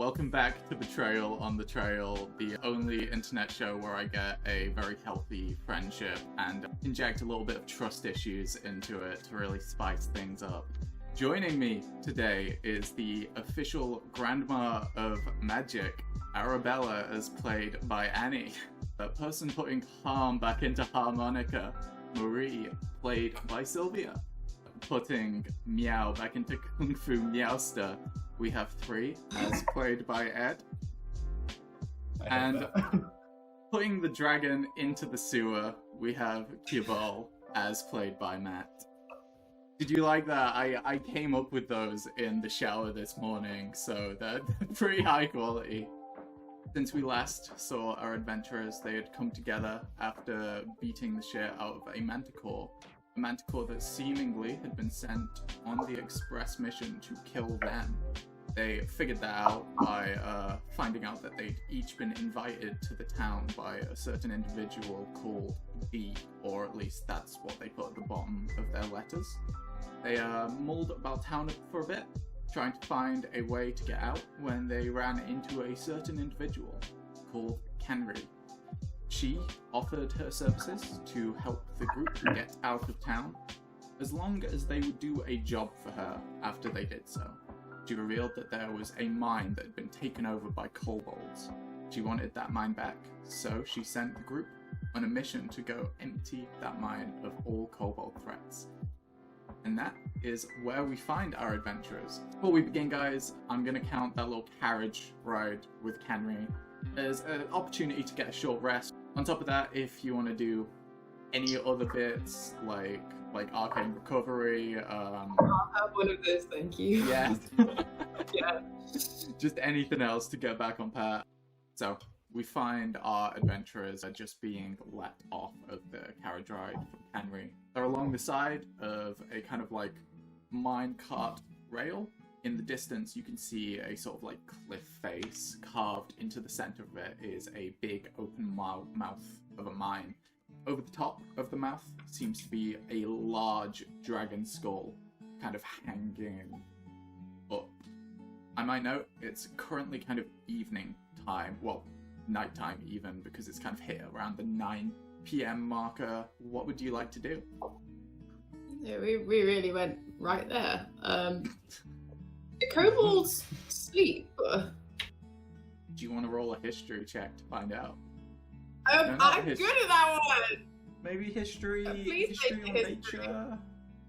Welcome back to Betrayal on the Trail, the only internet show where I get a very healthy friendship and inject a little bit of trust issues into it to really spice things up. Joining me today is the official Grandma of Magic, Arabella, as played by Annie. The person putting harm back into harmonica, Marie, played by Sylvia. Putting meow back into Kung Fu Meowster, we have Three, as played by Ed. And putting the dragon into the sewer, we have Kibal, as played by Matt. Did you like that? I came up with those in the shower this morning, so they're pretty high quality. Since we last saw our adventurers, they had come together after beating the shit out of a manticore. A manticore that seemingly had been sent on the express mission to kill them. They figured that out by finding out that they'd each been invited to the town by a certain individual called B, or at least that's what they put at the bottom of their letters. They mulled about town for a bit, trying to find a way to get out when they ran into a certain individual called Kenry. She offered her services to help the group get out of town, as long as they would do a job for her after they did so. She revealed that there was a mine that had been taken over by kobolds. She wanted that mine back, so she sent the group on a mission to go empty that mine of all kobold threats. And that is where we find our adventurers. Before we begin, guys, I'm going to count that little carriage ride with Kenry as an opportunity to get a short rest. On top of that, if you want to do any other bits, like arcane recovery, I'll have one of those, thank you. Yeah. Yeah. Just anything else to get back on pat. So, we find our adventurers are just being let off of the carriage ride from Henry. They're along the side of a kind of like minecart rail. In the distance, you can see a sort of like cliff face. Carved into the center of it is a big open mouth of a mine. Over the top of the mouth seems to be a large dragon skull kind of hanging up. I might note it's currently kind of evening time, well, nighttime even, because it's kind of hit around the 9 p.m. marker. What would you like to do? Yeah, we really went right there. The kobolds sleep. Do you want to roll a history check to find out? I'm good at that one! Maybe history, Please history say or history. nature?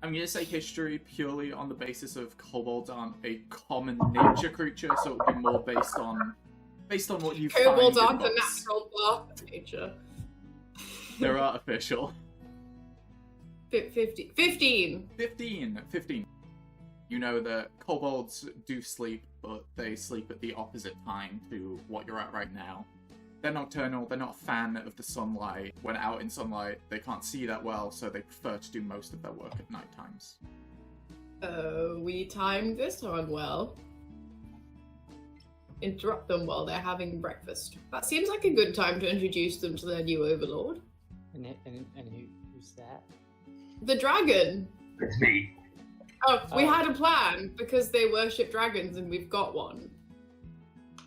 I'm going to say history purely on the basis of kobolds aren't a common nature creature, so it would be more based on what you find Kobolds in aren't the books. natural part of nature. They're artificial. 15. 15. You know that kobolds do sleep, but they sleep at the opposite time to what you're at right now. They're nocturnal, they're not a fan of the sunlight. When out in sunlight, they can't see that well, so they prefer to do most of their work at night times. We timed this one well. Interrupt them while they're having breakfast. That seems like a good time to introduce them to their new overlord. And who's that? The dragon! It's me. Oh, we Oh. had a plan, because they worship dragons and we've got one.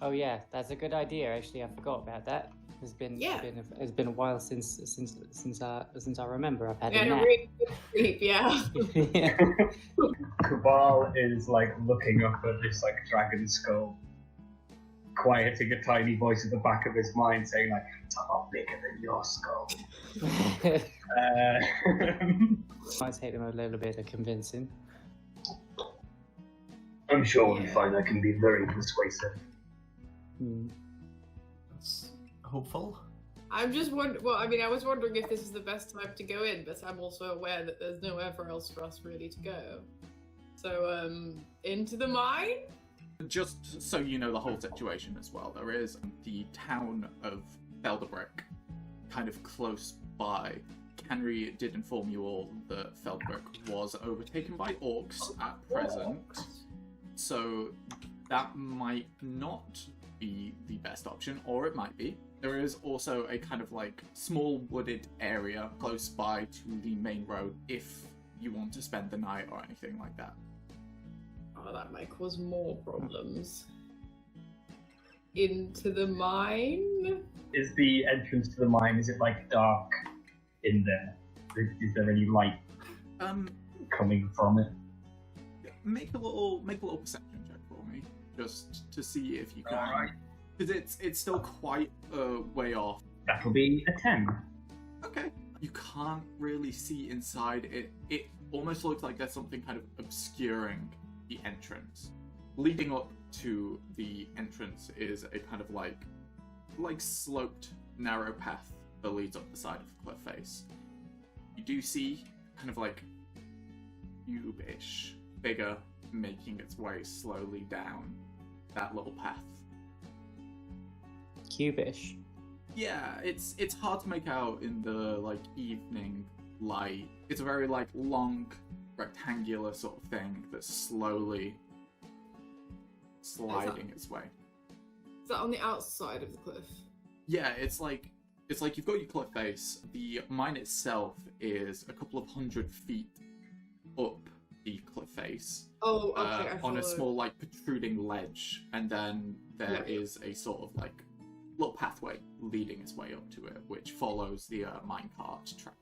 Oh yeah, that's a good idea. Actually, I forgot about that. It's been Yeah. it's been a while since I remember. I've had We had a a nap. really good sleep, yeah. Yeah. Cabal is like looking up at this like dragon skull, quieting a tiny voice at the back of his mind saying like, "It's a lot bigger than your skull." Might take them a little bit of convincing. I'm sure we'll Yeah. find I can be very persuasive. Hmm. That's hopeful. I'm just wondering, I was wondering if this is the best time to go in, but I'm also aware that there's nowhere else for us really to go. So, into the mine? Just so you know the whole situation as well, there is the town of Phelderbrik, kind of close by. Henry did inform you all that Phelderbrik was overtaken by orcs at present, so that might not be the best option, or it might be. There is also a kind of like small wooded area close by to the main road if you want to spend the night or anything like that. Oh, that might cause more problems. into the mine? Is the entrance to the mine, is it like dark in there? Is there any light coming from it? Make a little perception check for me, just to see if you can. Alright. Because it's still quite a way off. That'll be a 10. Okay. You can't really see inside. It almost looks like there's something kind of obscuring the entrance. Leading up to the entrance is a kind of like sloped, narrow path that leads up the side of the cliff face. You do see kind of like cube-ish figure making its way slowly down that little path. Cubish. Yeah, it's hard to make out in the like evening light. It's a very like long, rectangular sort of thing that's slowly sliding its way. Is that on the outside of the cliff? Yeah, it's like you've got your cliff face. The mine itself is a couple of 100 feet up the cliff face. Oh, okay. I On a follow. small like protruding ledge, and then there is a sort of like little pathway leading its way up to it, which follows the minecart track.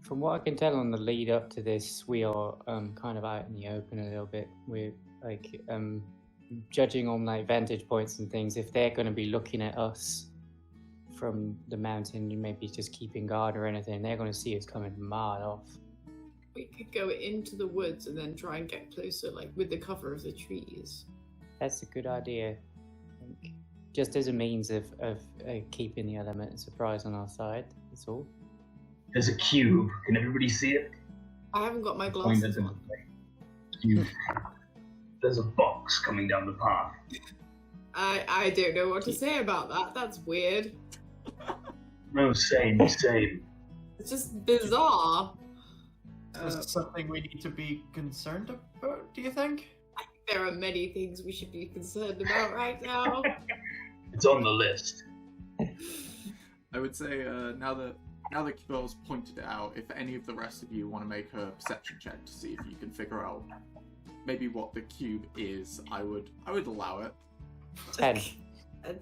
From what I can tell on the lead up to this, we are kind of out in the open a little bit. We're like judging on like vantage points and things. If they're going to be looking at us from the mountain, you maybe just keeping guard or anything, they're going to see us coming a mile off. We could go into the woods and then try and get closer, like with the cover of the trees. That's a good idea. I think. Just as a means of keeping the element of surprise on our side. That's all. There's a cube. Can everybody see it? I haven't got my Point glasses at on. the cube. There's a box coming down the path. I don't know what to say about that. That's weird. No, same. It's just bizarre. Is this something we need to be concerned about, do you think? There are many things we should be concerned about right now. It's on the list. I would say now that Kibel's pointed it out, if any of the rest of you want to make a perception check to see if you can figure out maybe what the cube is, I would allow it. 10.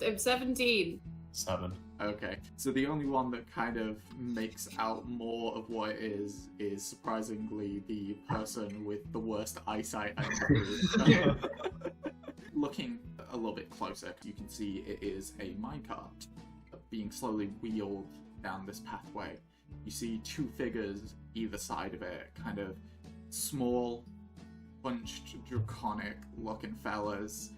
I'm 17. 7. Okay, so the only one that kind of makes out more of what it is surprisingly the person with the worst eyesight I know. Looking a little bit closer, you can see it is a minecart being slowly wheeled down this pathway. You see two figures either side of it, kind of small, bunched, draconic looking fellas.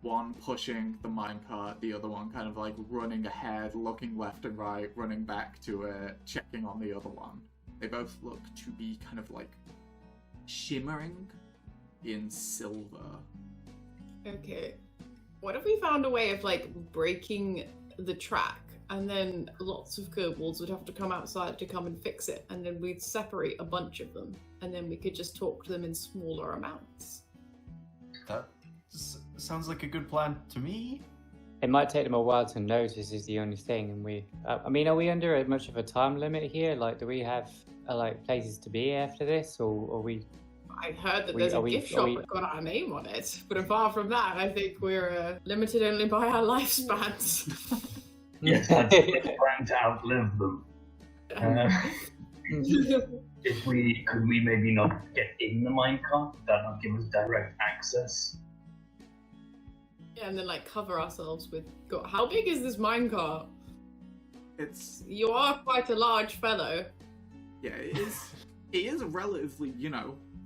One pushing the minecart, the other one kind of like running ahead, looking left and right, running back to it, checking on the other one. They both look to be kind of like shimmering in silver. Okay. What if we found a way of like breaking the track and then lots of kobolds would have to come outside to come and fix it, and then we'd separate a bunch of them and then we could just talk to them in smaller amounts? That sounds like a good plan to me. It might take them a while to notice is the only thing, and we. I mean, are we under much of a time limit here? Like, do we have like places to be after this, or are we? I heard that there's a gift shop that's got our name on it, but apart from that, I think we're limited only by our lifespans. Yes, I'm trying to outlive them. Could we maybe not get in the minecart? That not give us direct access. Yeah, and then like cover ourselves with. God, how big is this minecart? You are quite a large fellow. Yeah, it is. It is a relatively,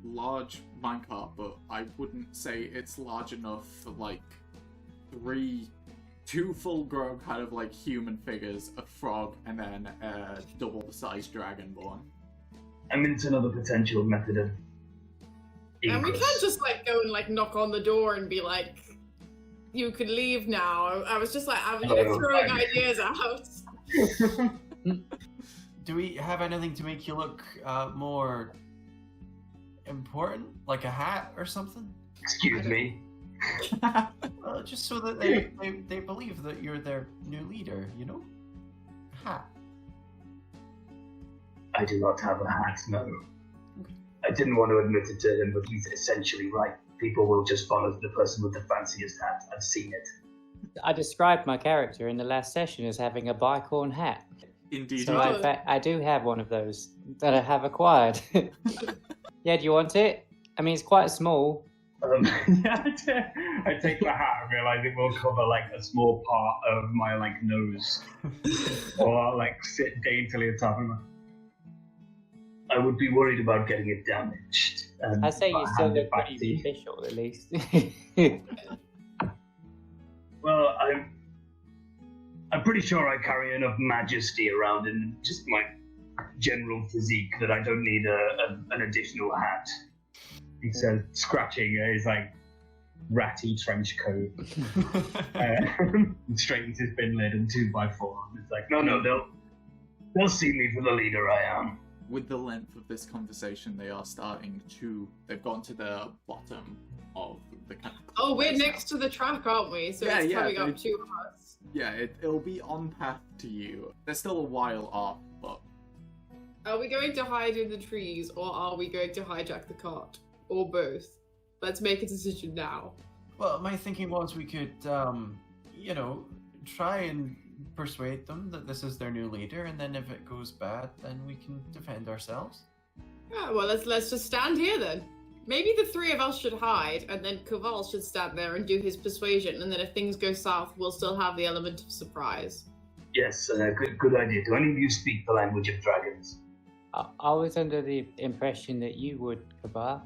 large minecart, but I wouldn't say it's large enough for like two full-grown kind of like human figures, a frog, and then a double-sized dragonborn. I mean, it's another potential method of. And we can't just like go and like knock on the door and be like, "You can leave now." I was just like, I'm throwing ideas out. Do we have anything to make you look more important, like a hat or something? Excuse me. Just so that they believe that you're their new leader, Hat. I do not have a hat, no. I didn't want to admit it to him, but he's essentially right. People will just follow the person with the fanciest hat. I've seen it. I described my character in the last session as having a bicorn hat. Indeed. So you Oh. do. in fact, I do have one of those that I have acquired. Yeah, do you want it? I mean, it's quite small. Yeah, I take the hat and realize it will cover like a small part of my like nose, or like sit daintily atop of it. I would be worried about getting it damaged. I say you but still hand it look back pretty to you. official, at least. Well, I'm pretty sure I carry enough majesty around in just my general physique that I don't need an additional hat. He says, scratching his like ratty trench coat, and straightens his bin lid and 2x4. It's like, no, they'll see me for the leader I am. With the length of this conversation, they've gone to the bottom of the kind of Oh, we're place now. next to the track, aren't we? So Yeah, it's yeah, coming up they- to us. Yeah, it'll be on path to you. They're still a while off, but Are we going to hide in the trees, or are we going to hijack the cart? Or both? Let's make a decision now. Well, my thinking was we could, try and persuade them that this is their new leader, and then if it goes bad, then we can defend ourselves. Yeah, well, let's just stand here then. Maybe the three of us should hide, and then Koval should stand there and do his persuasion, and then if things go south, we'll still have the element of surprise. Yes, good idea. Do any of you speak the language of dragons? I was under the impression that you would, Kabar.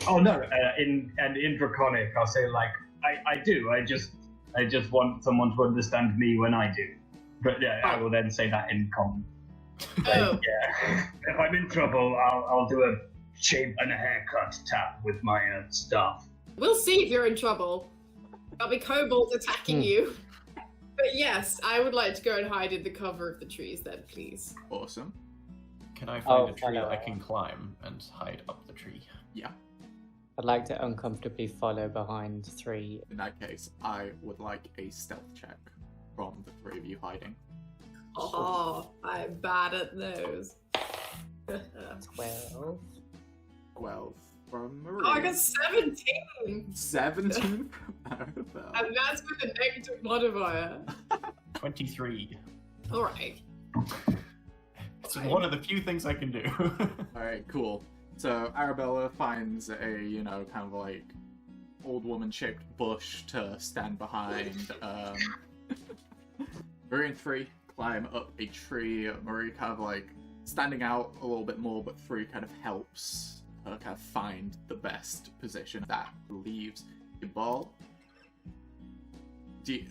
Oh no, in Draconic, I'll say like I do. I just want someone to understand me when I do. But yeah, I will then say that in common. Oh, Yeah, if I'm in trouble, I'll do a shape and a haircut tap with my staff. we'll see if you're in trouble. There'll be kobolds attacking you. But yes, I would like to go and hide in the cover of the trees then, please. awesome. Can I find Oh, a tree hello. I can climb and hide up the tree? Yeah. I'd like to uncomfortably follow behind 3. In that case, I would like a stealth check from the three of you hiding. Oh, I'm bad at those. 12. 12 from Marie. Oh, I got 17! 17 from And that's with a negative modifier. 23. Alright. It's one of the few things I can do. Alright, cool. So Arabella finds a, kind of like old woman shaped bush to stand behind. Marie and 3 climb up a tree. Marie kind of like standing out a little bit more, but 3 kind of helps her kind of find the best position. That leaves your ball.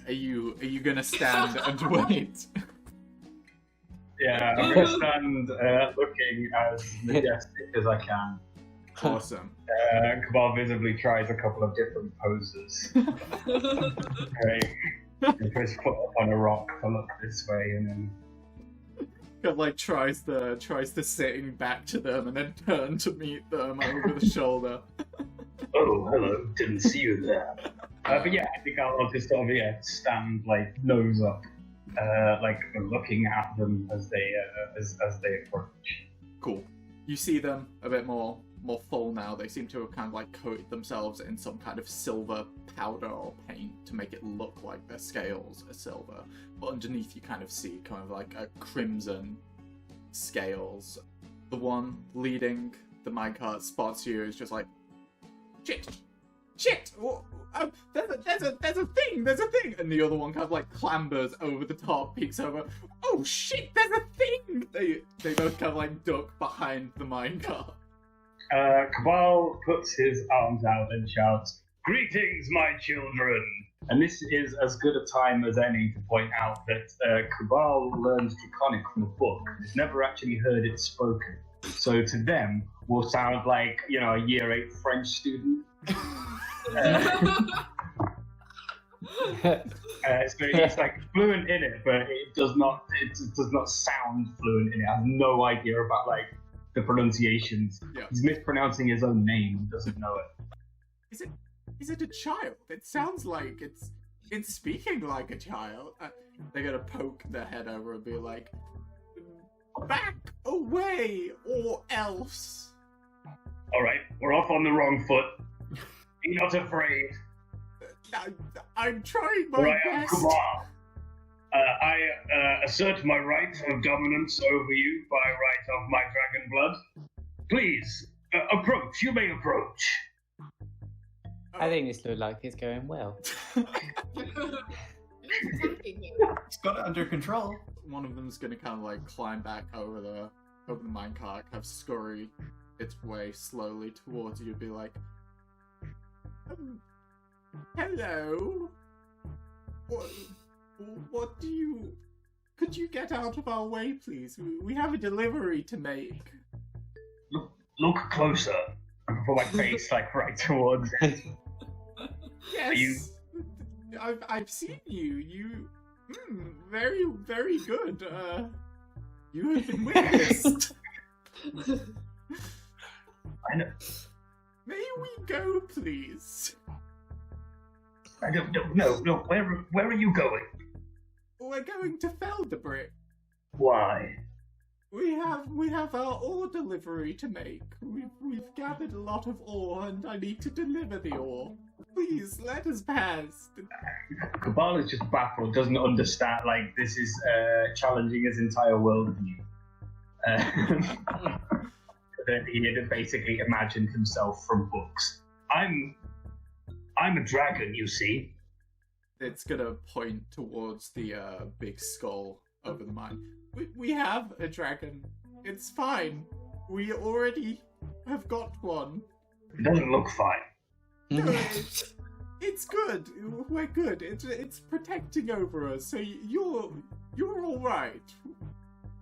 Are you gonna stand and wait? Yeah, I'm gonna stand looking as majestic as I can. Awesome. Cabal visibly tries a couple of different poses. Right. He puts his foot up on a rock to look this way, and then Kind of like tries to sitting back to them and then turn to meet them over the shoulder. oh, hello, didn't see you there. But yeah, I think I'll just sort of stand like nose up, like looking at them as they approach. Cool. You see them a bit more full now. They seem to have kind of like coated themselves in some kind of silver powder or paint to make it look like their scales are silver. But underneath you kind of see kind of like a crimson scales. The one leading the minecart spots you is just like, shit! There's a thing! And the other one kind of like clambers over the top, peeks over. Oh shit! There's a thing! They both kind of like duck behind the minecart. Cabal puts his arms out and shouts, "Greetings, my children!" And this is as good a time as any to point out that Cabal learns Draconic from a book. He's never actually heard it spoken. So to them, will sound like, a year 8 French student. So he's like fluent in it, but it does not sound fluent in it. I have no idea about like the pronunciations. Yeah. He's mispronouncing his own name and doesn't know it. Is it a child? It sounds like it's speaking like a child. They're gonna poke their head over and be like, "Back away, or else." All right, we're off on the wrong foot. Be not afraid. I'm trying my For I am best. Cabal. I assert my right of dominance over you by right of my dragon blood. Please, approach. You may approach. I think this looks like it's going well. It's attacking him. He's got it under control. One of them's gonna kind of like climb back over the minecart, kind of scurry its way slowly towards you, be like, hello. What do you? Could you get out of our way, please? We have a delivery to make. Look closer. I put my face like right towards it. Yes. I've seen you. You. Very, very good. You have been witnessed. I know. May we go, please? I don't know. No. Where are you going? We're going to Phelderbrik. Why? We have our ore delivery to make. We've gathered a lot of ore, and I need to deliver the ore. Please let us pass. Cabal is just baffled. Doesn't understand. Like this is challenging his entire worldview. That he had basically imagined himself from books. I'm a dragon, you see. It's gonna point towards the big skull over the mine. We have a dragon. It's fine. We already have got one. It doesn't look fine. No, it's good. We're good. It's protecting over us. So you're all right.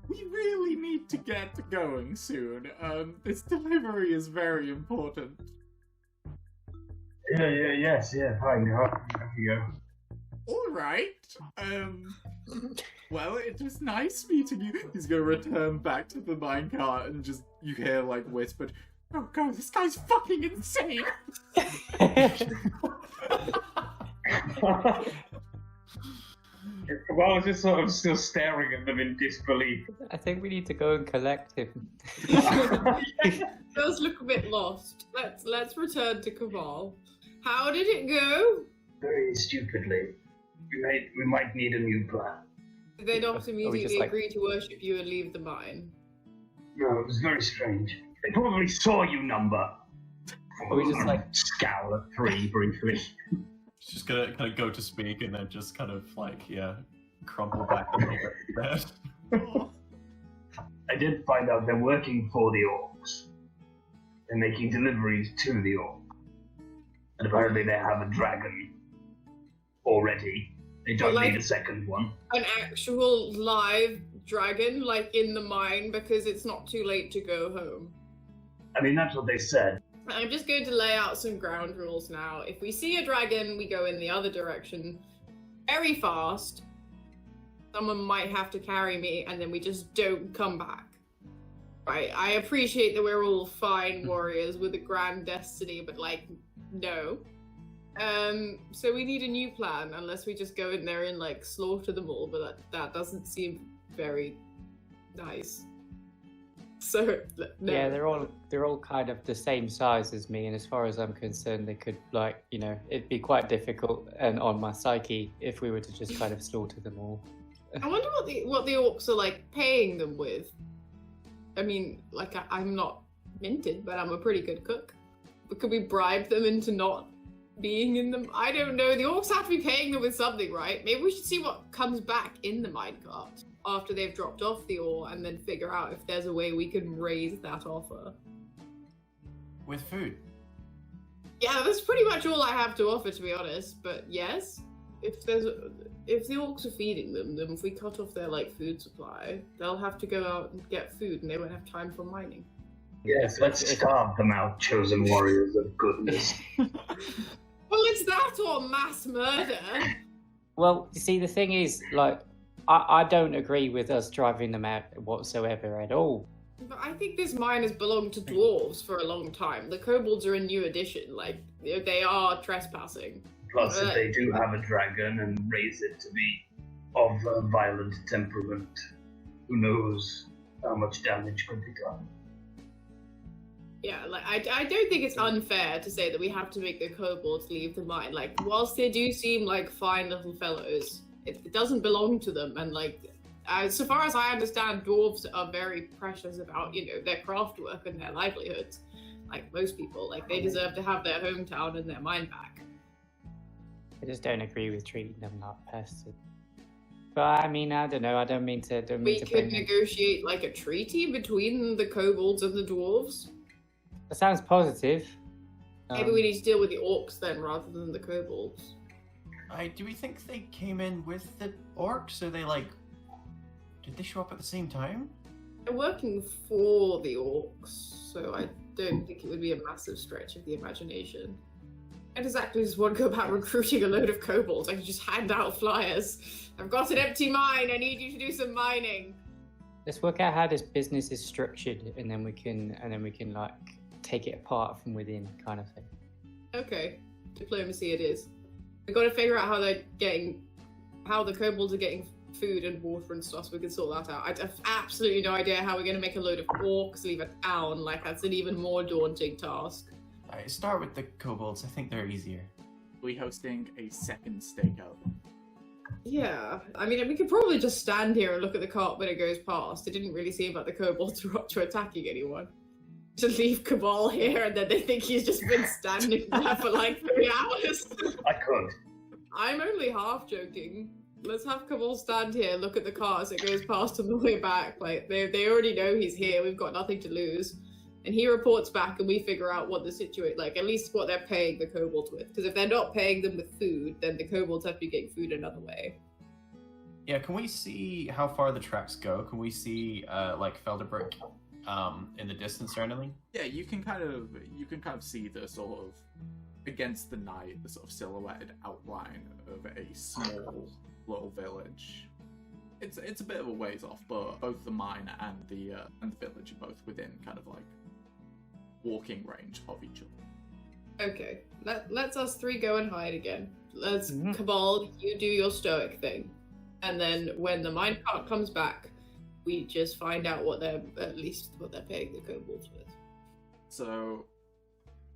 We really need to get going soon. This delivery is very important. Yes, fine. Off you go. All right. Well, it was nice meeting you. He's gonna return back to the minecart and just you hear like whispered, "Oh god, this guy's fucking insane." Cabal is just sort of still staring at them in disbelief. I think we need to go and collect him. He does look a bit lost. Let's return to Cabal. How did it go? Very stupidly. We might need a new plan. Did they not immediately just, like- agree to worship you and leave the mine? No, it was very strange. They probably saw you, Number. Are we just like- scowl at 3 briefly? She's just gonna kind of go to speak and then just kind of like, crumple back a little bit. Oh, I did find out they're working for the orcs. They're making deliveries to the orcs. And apparently they have a dragon already. They don't Like- need a second one. An actual live dragon, like in the mine, because it's not too late to go home. I mean, that's what they said. I'm just going to lay out some ground rules now. If we see a dragon, we go in the other direction very fast. Someone might have to carry me, and then we just don't come back. Right? I appreciate that we're all fine warriors with a grand destiny, but like, no. So we need a new plan, unless we just go in there and like slaughter them all, but that doesn't seem very nice. So no. Yeah, they're all kind of the same size as me, and as far as I'm concerned, they could it'd be quite difficult and on my psyche if we were to just kind of slaughter them all. I wonder what the orcs are like paying them with. I mean, like I'm not minted, but I'm a pretty good cook. But could we bribe them into not being in them? I don't know. The orcs have to be paying them with something, right? Maybe we should see what comes back in the minecart after they've dropped off the ore, and then figure out if there's a way we can raise that offer. With food. Yeah, that's pretty much all I have to offer, to be honest. But yes, if the orcs are feeding them, then if we cut off their like food supply, they'll have to go out and get food, and they won't have time for mining. Yes, let's starve them out, chosen warriors of goodness. Well, it's that or mass murder. Well, you see, the thing is, like, I don't agree with us driving them out whatsoever at all. But I think this mine has belonged to dwarves for a long time. The kobolds are a new addition. Like, they are trespassing. Plus, if they do have a dragon and raise it to be of a violent temperament, who knows how much damage could be done. Yeah, like I don't think it's unfair to say that we have to make the kobolds leave the mine. Like, whilst they do seem like fine little fellows, it doesn't belong to them. And like, so far as I understand, dwarves are very precious about their craft work and their livelihoods. Like most people, like they deserve to have their hometown and their mine back. I just don't agree with treating them like pests. But I mean, I don't know. I don't mean to. We could negotiate like a treaty between the kobolds and the dwarves. That sounds positive. Maybe we need to deal with the orcs then, rather than the kobolds. Do we think they came in with the orcs? Or they did they show up at the same time? They're working for the orcs, so I don't think it would be a massive stretch of the imagination. I exactly just want to go about recruiting a load of kobolds. I can just hand out flyers. I've got an empty mine. I need you to do some mining. Let's work out how this business is structured, and then we can like take it apart from within, kind of thing. Okay, diplomacy it is. We've got to figure out how the kobolds are getting food and water and stuff, so we can sort that out. I have absolutely no idea how we're going to make a load of orcs leave a town. Like, that's an even more daunting task. Alright, start with the kobolds. I think they're easier. We hosting a second stakeout. Yeah, I mean, we could probably just stand here and look at the cart when it goes past. It didn't really seem like the kobolds were up to attacking anyone. To leave Cabal here and then they think he's just been standing there for like 3 hours. I could. I'm only half joking. Let's have Cabal stand here, look at the car as it goes past on the way back. Like, they already know he's here, we've got nothing to lose. And he reports back and we figure out what the situation, like at least what they're paying the kobolds with. Because if they're not paying them with food, then the kobolds have to be getting food another way. Yeah, can we see how far the tracks go? Can we see like Phelderbrik in the distance or anything? Yeah, you can kind of see the sort of against the night, the sort of silhouetted outline of a small little village. It's a bit of a ways off, but both the mine and the village are both within kind of like walking range of each other. Okay, let's us three go and hide again. Let's Cabal, you do your stoic thing, and then when the mine cart comes back, we just find out what they're paying the kobolds with. So,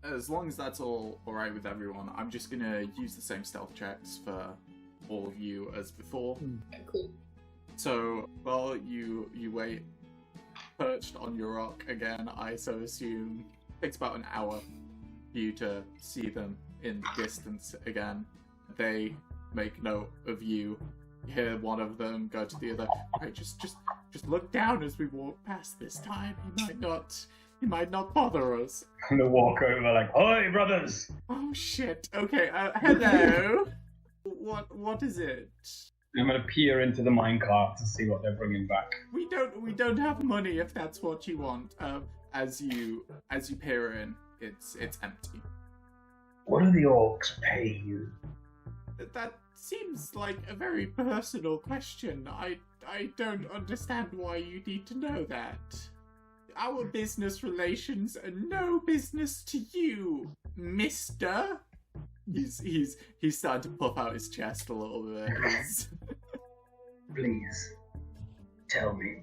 as long as that's all right with everyone, I'm just gonna use the same stealth checks for all of you as before. Okay, cool. So, while you wait perched on your rock again, I so assume it takes about an hour for you to see them in the distance again. They make note of you. You hear one of them go to the other. Right, just look down as we walk past this time. He might not bother us. I'm gonna walk over like, "Oi, brothers!" Oh shit. Okay. Hello. What is it? I'm gonna peer into the minecart to see what they're bringing back. We don't have money if that's what you want. As you peer in, it's empty. What do the orcs pay you? That seems like a very personal question. I don't understand why you need to know that. Our business relations are no business to you, mister. He's starting to puff out his chest a little bit. Please, tell me.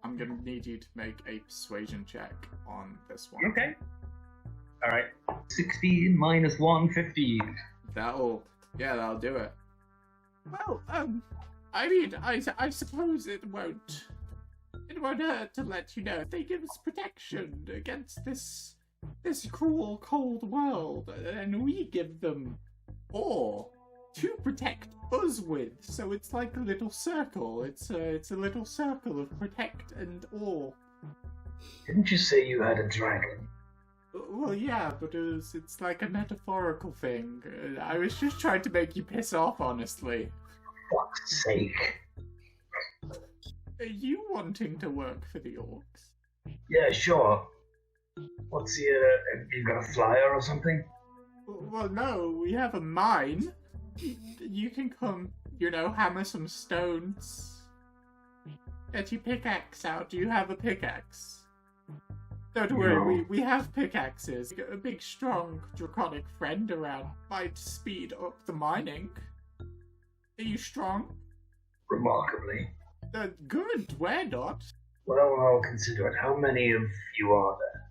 I'm gonna need you to make a persuasion check on this one. Okay. Alright. 16 minus 1, 15. That'll do it. Well, I mean, I suppose it won't hurt to let you know. They give us protection against this cruel, cold world, and we give them ore to protect us with. So it's like a little circle. It's a little circle of protect and ore. Didn't you say you had a dragon? Well, yeah, but it's like a metaphorical thing. I was just trying to make you piss off, honestly. For fuck's sake. Are you wanting to work for the orcs? Yeah, sure. What's your... you got a flyer or something? Well, no, we have a mine. You can come, hammer some stones. Get your pickaxe out. Do you have a pickaxe? Don't worry, we have pickaxes. We got a big, strong, draconic friend around. Might speed up the mining. Are you strong? Remarkably. Good, we're not. Well, I'll consider it. How many of you are there?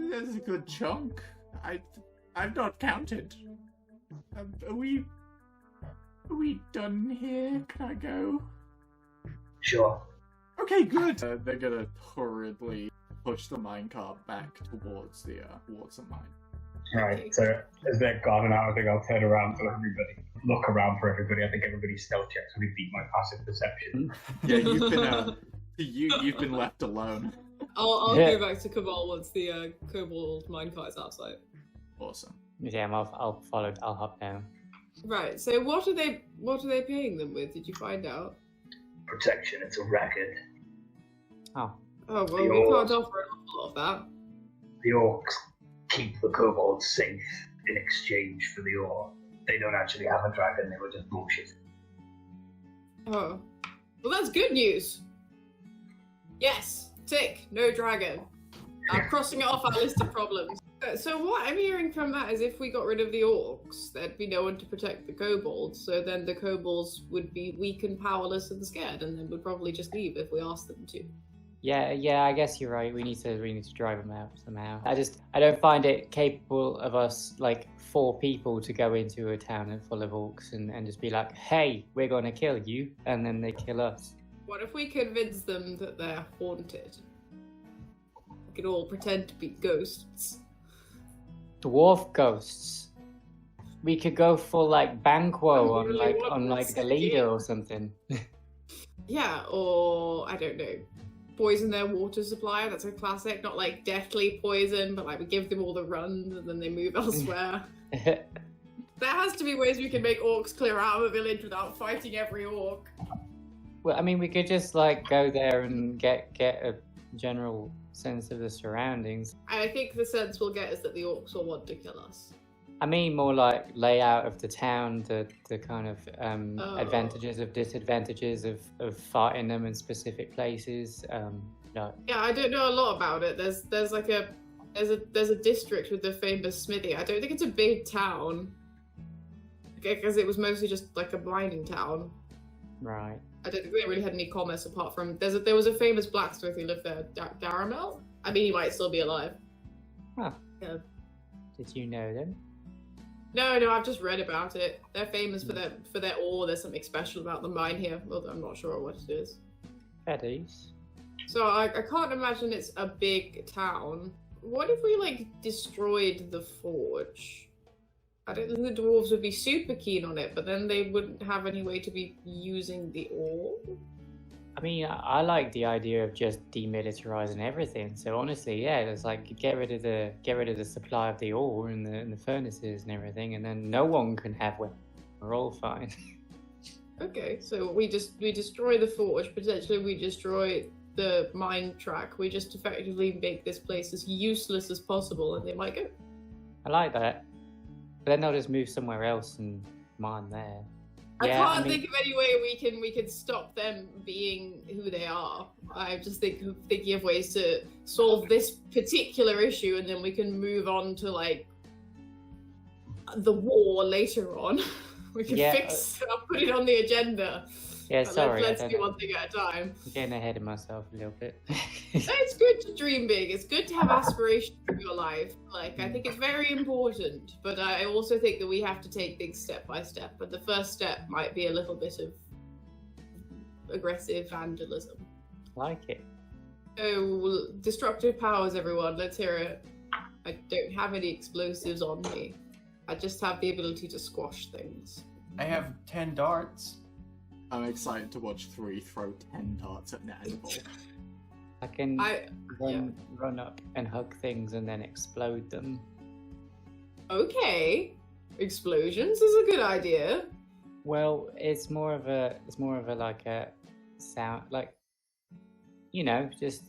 There's a good chunk. I've not counted. Are we done here? Can I go? Sure. Okay, good. They're gonna hurriedly push the minecart back towards the mine. Right, so as they're gone out, I think I'll turn around to everybody. Look around for everybody. I think everybody's stealth checks really beat my passive perception. Yeah, you've been you've been left alone. I'll go back to Cabal once the kobold minecart is outside. Awesome. Yeah, I'll follow. I'll hop down. Right. So what are they paying them with? Did you find out? Protection, it's a racket. Oh. Oh well, we can't offer an awful lot of that. The orcs keep the kobolds safe in exchange for the ore. They don't actually have a dragon, they were just bullshit. Oh. Well, that's good news. Yes. Tick. No dragon. I'm crossing it off our list of problems. So what I'm hearing from that is if we got rid of the orcs, there'd be no one to protect the kobolds, so then the kobolds would be weak and powerless and scared, and then would probably just leave if we asked them to. Yeah, I guess you're right. We need to drive them out somehow. I don't find it capable of us, like, 4 people to go into a town full of orcs and just be like, hey, we're gonna kill you, and then they kill us. What if we convince them that they're haunted? We could all pretend to be ghosts. Dwarf ghosts. We could go for like Banquo on really the leader or something. Yeah, or I don't know. Poison their water supply, that's a classic. Not like deathly poison, but like we give them all the runs and then they move elsewhere. There has to be ways we can make orcs clear out of a village without fighting every orc. Well, I mean, we could just like go there and get a general sense of the surroundings. I think the sense we'll get is that the orcs will want to kill us. I mean, more like layout of the town, the kind of advantages of disadvantages of fighting them in specific places. No. Yeah, I don't know a lot about it. There's a district with the famous smithy. I don't think it's a big town because it was mostly just like a mining town. Right. I don't think they really had any commerce apart from there was a famous blacksmith who lived there, Daramel. I mean, he might still be alive. Huh. Yeah. Did you know them? No, I've just read about it. They're famous for their ore. There's something special about the mine here, although I'm not sure what it is. Feddies. So I can't imagine it's a big town. What if we like destroyed the forge? I don't think the dwarves would be super keen on it, but then they wouldn't have any way to be using the ore. I mean, I like the idea of just demilitarizing everything. So honestly, yeah, it's like get rid of the supply of the ore and the furnaces and everything, and then no one can have one. We're all fine. Okay, so we destroy the forge. Potentially, we destroy the mine track. We just effectively make this place as useless as possible, and they might go. I like that. But then they'll just move somewhere else and mine there. I can't think of any way we can stop them being who they are. I just thinking of ways to solve this particular issue, and then we can move on to like the war later on. We can put it on the agenda. Yeah, sorry. Let's do one thing at a time. I'm getting ahead of myself a little bit. It's good to dream big. It's good to have aspirations for your life. Like, I think it's very important. But I also think that we have to take things step by step. But the first step might be a little bit of aggressive vandalism. Like it. So, destructive powers, everyone. Let's hear it. I don't have any explosives on me. I just have the ability to squash things. I have 10 darts. I'm excited to watch 3 throw 10 darts at an animal. I can run up and hug things and then explode them. Okay, explosions is a good idea. Well, it's more of a like a sound, like, you know, just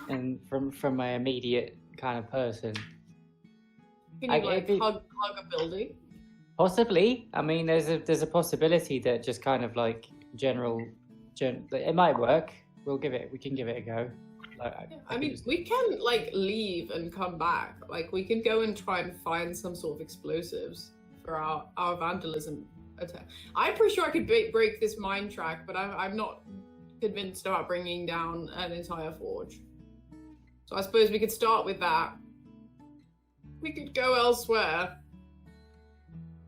and from my immediate kind of person. Can you hug a building? Possibly. I mean, there's a possibility that just kind of like it might work. We can give it a go. I mean, we can like leave and come back. Like we can go and try and find some sort of explosives for our vandalism attack. I'm pretty sure I could break this mine track, but I'm not convinced about bringing down an entire forge. So I suppose we could start with that. We could go elsewhere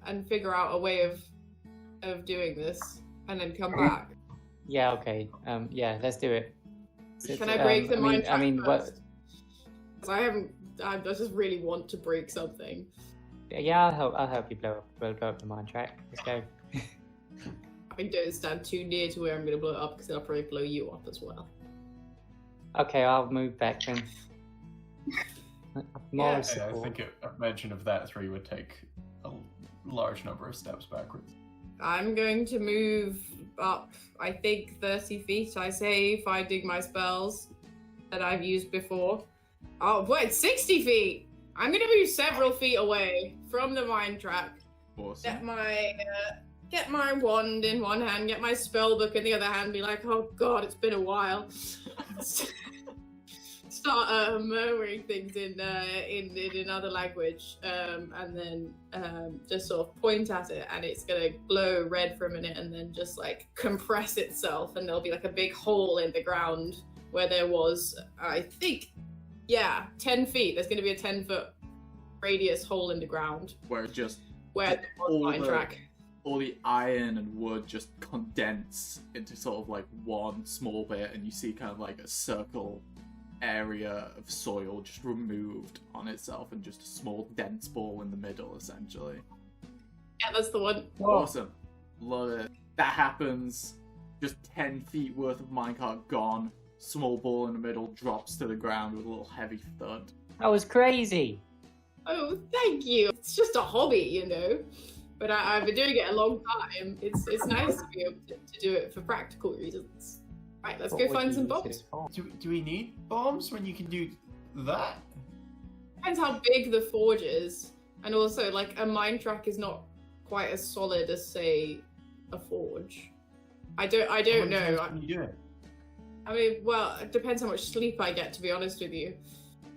and figure out a way of doing this, and then come back. Yeah, okay. Yeah, let's do it. Can I break the mine track what? first? 'Cause I just really want to break something. Yeah, I'll help you blow up the mine track. Let's go. I don't stand too near to where I'm going to blow it up, because I'll probably blow you up as well. Okay, I'll move back then. More Yeah. I support. think a mention of that 3 would take a large number of steps backwards. I'm going to move up, I think, 30 feet, I say, finding my spells that I've used before. Oh, wait, 60 feet! I'm going to move several feet away from the mine track. Awesome. Get my wand in one hand, get my spell book in the other hand, be like, oh god, it's been a while. Start murmuring things in another language, and then just sort of point at it, and it's gonna glow red for a minute, and then just like compress itself, and there'll be like a big hole in the ground where there was, I think, 10 feet. There's gonna be a 10-foot radius hole in the ground Where just where there was all mine the- track. all the iron and wood just condense into sort of like one small bit, and you see kind of like a circle area of soil just removed on itself, and just a small dense ball in the middle, essentially. Yeah, that's the one. Awesome. Love it. That happens. Just 10 feet worth of minecart gone. Small ball in the middle drops to the ground with a little heavy thud. That was crazy. Oh, thank you. It's just a hobby, you know. But I've been doing it a long time. It's nice to be able to do it for practical reasons. Right, let's go find some bombs. Do we need bombs when you can do that? Depends how big the forge is, and also like a mine track is not quite as solid as, say, a forge. I don't How many know. times can you do it? I mean, well, it depends how much sleep I get, to be honest with you.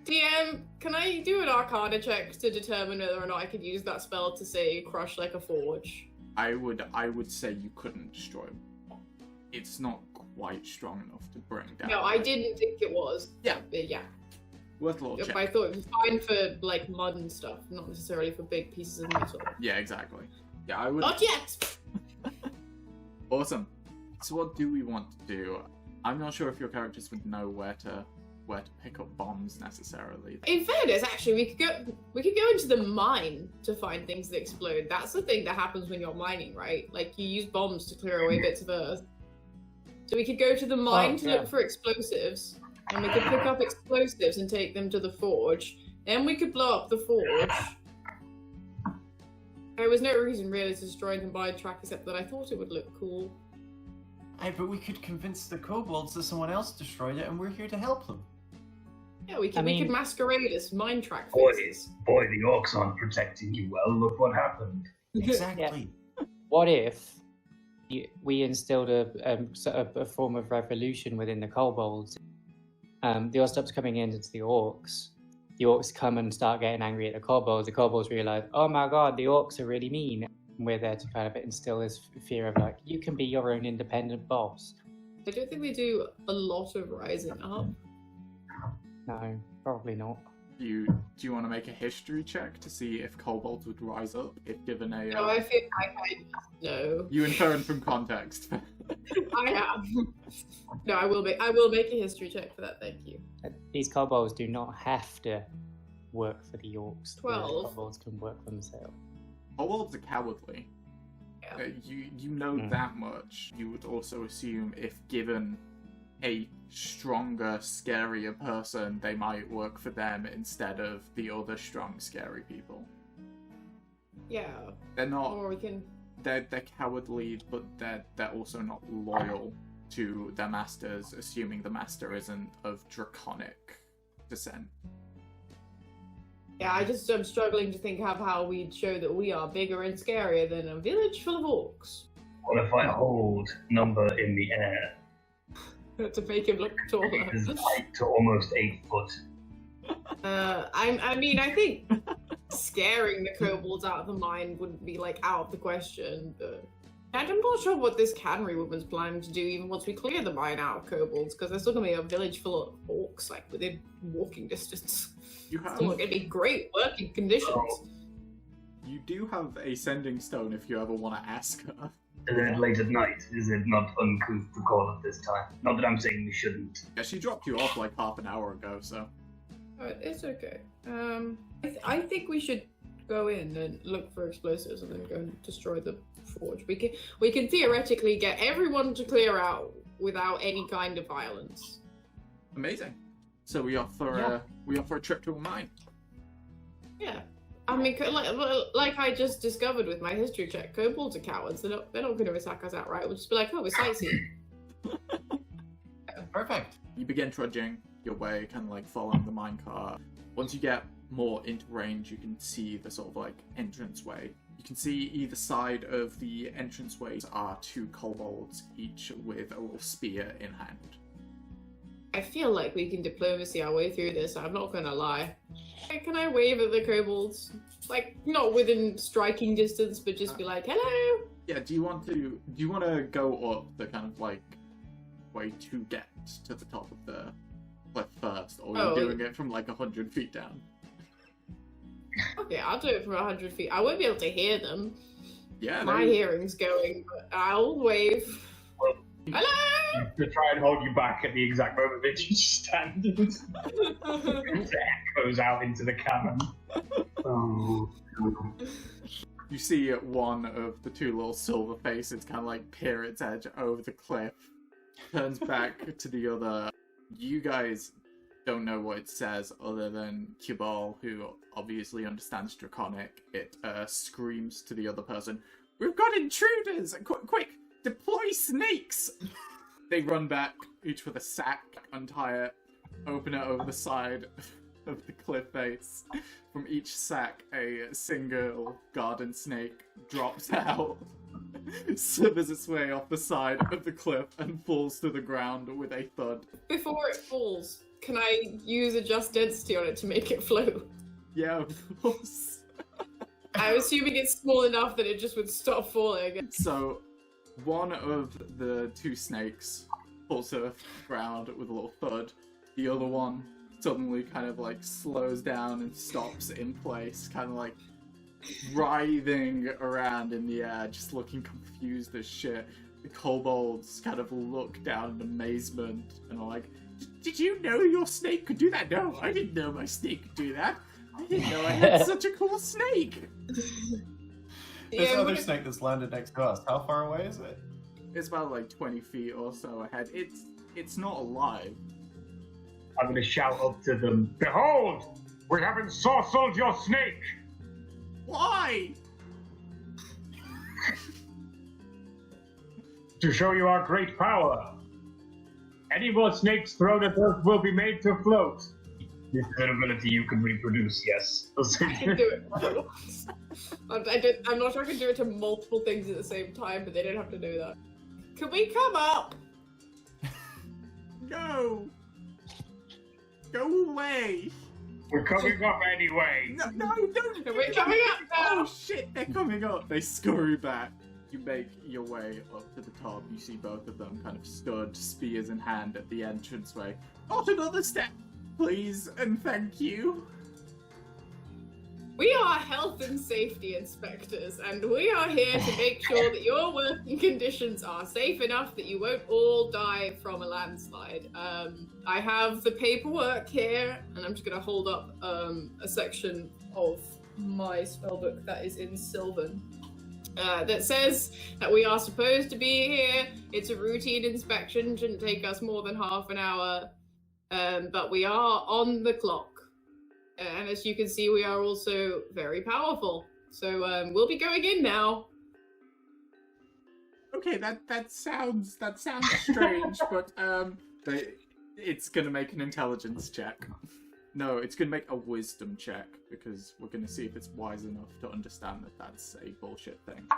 DM, can I do an Arcana check to determine whether or not I could use that spell to, say, crush like a forge? I would say you couldn't destroy it. It's not quite strong enough to bring down. No, I didn't think it was. Yeah. But yeah. Worth a little check. But I thought it was fine for like mud and stuff, not necessarily for big pieces of metal. Yeah, exactly. Yeah, I would. Not yet! Awesome. So what do we want to do? I'm not sure if your characters would know where to pick up bombs necessarily. In fairness, actually, we could go into the mine to find things that explode. That's the thing that happens when you're mining, right? Like you use bombs to clear away bits of earth. So we could go to the mine to look for explosives, and we could pick up explosives and take them to the forge. Then we could blow up the forge. There was no reason really to destroy the mine track except that I thought it would look cool. Hey, but we could convince the kobolds that someone else destroyed it, and we're here to help them. Yeah, we could masquerade as mine track Boy, fixes. the orcs aren't protecting you well. Look what happened. Exactly. What if we instilled a form of revolution within the kobolds? The orcs stops coming into the orcs. The orcs come and start getting angry at the kobolds. The kobolds realize, oh my god, the orcs are really mean. And we're there to kind of instill this fear of like, you can be your own independent boss. I don't think we do a lot of rising up. No, probably not. Do you want to make a history check to see if kobolds would rise up if given a? No, I feel like I know. You inferred from context. I am. No, I will make a history check for that. Thank you. These kobolds do not have to work for the orcs. 12. The kobolds can work for themselves. Kobolds are cowardly. Yeah. You know that much. You would also assume if given a stronger, scarier person, they might work for them instead of the other strong, scary people. Yeah. They're not. Or we can. They're cowardly, but they're also not loyal to their masters, assuming the master isn't of draconic descent. Yeah, I'm struggling to think of how we'd show that we are bigger and scarier than a village full of orcs. What if I hold number in the air? To make him look taller. His height to almost 8 foot. I think scaring the kobolds out of the mine wouldn't be like out of the question, but I'm not sure what this cannery woman's planning to do even once we clear the mine out of kobolds, because there's still going to be a village full of orcs, like, within walking distance. You have... Still going to be great working conditions. You do have a sending stone if you ever want to ask her. And then late at night, is it not uncouth to call at this time? Not that I'm saying we shouldn't. Yeah, she dropped you off like half an hour ago, so... It's okay. I think we should go in and look for explosives and then go and destroy the forge. We can theoretically get everyone to clear out without any kind of violence. Amazing. So we offer a trip to a mine. Yeah. I mean, like I just discovered with my history check, kobolds are cowards. They're not going to attack us outright. We'll just be like, oh, we're sightseeing. Perfect. You begin trudging your way, kind of like following the minecart. Once you get more into range, you can see the sort of like entranceway. You can see either side of the entranceway are two kobolds, each with a little spear in hand. I feel like we can diplomacy our way through this. I'm not gonna lie. Can I wave at the kobolds? Like, not within striking distance, but just be like, hello! Yeah, do you want to go up the kind of like way to get to the top of the cliff first, or are you doing it from like 100 feet down? Okay, I'll do it from 100 feet. I won't be able to hear them. Yeah, my hearing's going, but I'll wave. Hello! To try and hold you back at the exact moment that you stand. It echoes out into the cavern. Oh. You see one of the two little silver faces kind of like peer its edge over the cliff, turns back to the other. You guys don't know what it says other than Kibal, who obviously understands Draconic. It screams to the other person, "We've got intruders! Quick! Deploy snakes!" They run back, each with a sack, untie it, open it over the side of the cliff face. From each sack, a single garden snake drops out, slithers its way off the side of the cliff, and falls to the ground with a thud. Before it falls, can I use adjust density on it to make it float? Yeah, of course. I'm assuming it's small enough that it just would stop falling. So, one of the two snakes falls to the ground with a little thud. The other one suddenly kind of like slows down and stops in place, kind of like writhing around in the air, just looking confused as shit. The kobolds kind of look down in amazement and are like, "Did you know your snake could do that?" "No, I didn't know my snake could do that. I didn't know I had such a cool snake." This other snake that's landed next to us, how far away is it? It's about like 20 feet or so ahead. It's not alive. I'm going to shout up to them, "Behold! We have ensorcelled your snake!" Why? "To show you our great power. Any more snakes thrown at us will be made to float." This is an ability you can reproduce, yes. I can do it. I'm not sure I can do it to multiple things at the same time, but they don't have to do that. Can we come up? No! Go away! We're coming up anyway. No, don't! We're coming up now! Oh shit, they're coming up! They scurry back. You make your way up to the top. You see both of them kind of stood, spears in hand, at the entranceway. Not another step, please, and thank you. We are health and safety inspectors, and we are here to make sure that your working conditions are safe enough that you won't all die from a landslide. I have the paperwork here, and I'm just going to hold up a section of my spellbook that is in Sylvan. That says that we are supposed to be here. It's a routine inspection, shouldn't take us more than half an hour, but we are on the clock. And as you can see, we are also very powerful. So we'll be going in now. Okay, that sounds strange, but it's gonna make an intelligence check. No, it's gonna make a wisdom check, because we're gonna see if it's wise enough to understand that that's a bullshit thing.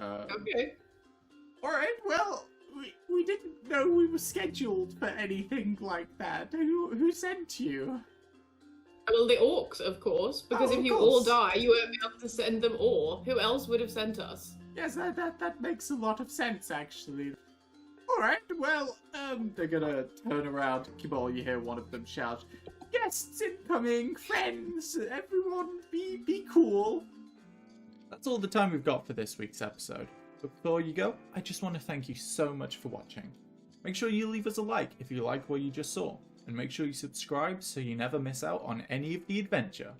Okay. Alright, well, we didn't know we were scheduled for anything like that. Who sent you? Well, the orcs, of course, because if you all die, you won't be able to send them ore. Who else would have sent us? Yes, that makes a lot of sense, actually. Alright, well, they're gonna turn around. Kibble, you hear one of them shout, "Guests incoming! Friends! Everyone be cool!" That's all the time we've got for this week's episode. But before you go, I just want to thank you so much for watching. Make sure you leave us a like if you like what you just saw, and make sure you subscribe so you never miss out on any of the adventure.